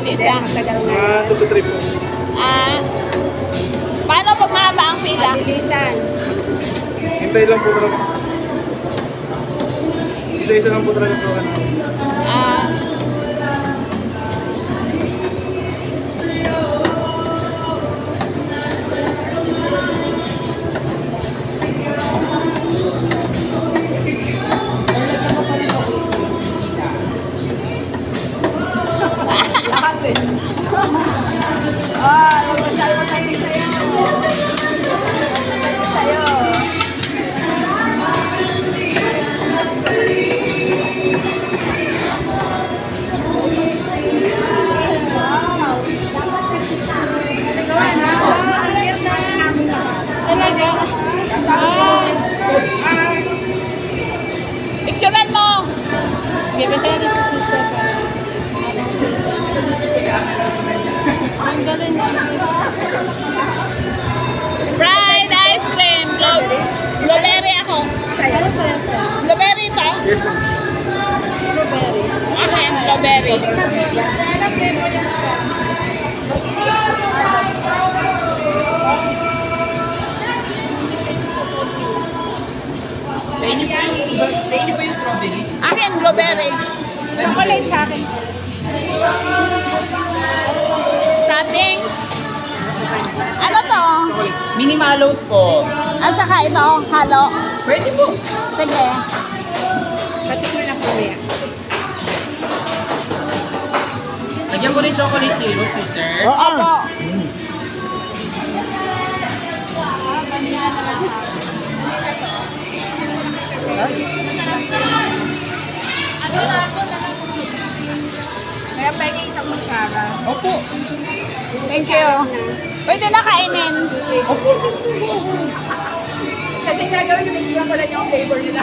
Isa. Matagal na. 2 to 3 po. Paano pag mahaba ang pila? Bilisan. Hintay lang po talaga. Isa-isa lang po talaga po. Ah, Lahat eh. Masasabi sa'yo. Masasabi sa'yo. talaga. Picturean mo. Bibigyan sa natin sa sister pa. Ang galing. Fried ice cream. Blueberry ako. Sa'yo. Blueberry to? Yes, ma'am. Okay, blueberry. Sa inyo po yung strawberry. Akin, blueberry. Chocolate sa akin. Toppings. Ano to? Mini mallows po. At saka ito, halo. Pwede po. Sige. Pati mo na po yan. Lagyan po ng chocolate syrup, sister. Opo. Kaya pwede isang kutsara. Opo. Thank you. Pwede na kainin. Opo, sister. Kasi gagawin yung bigyan ko lang yung flavor nila.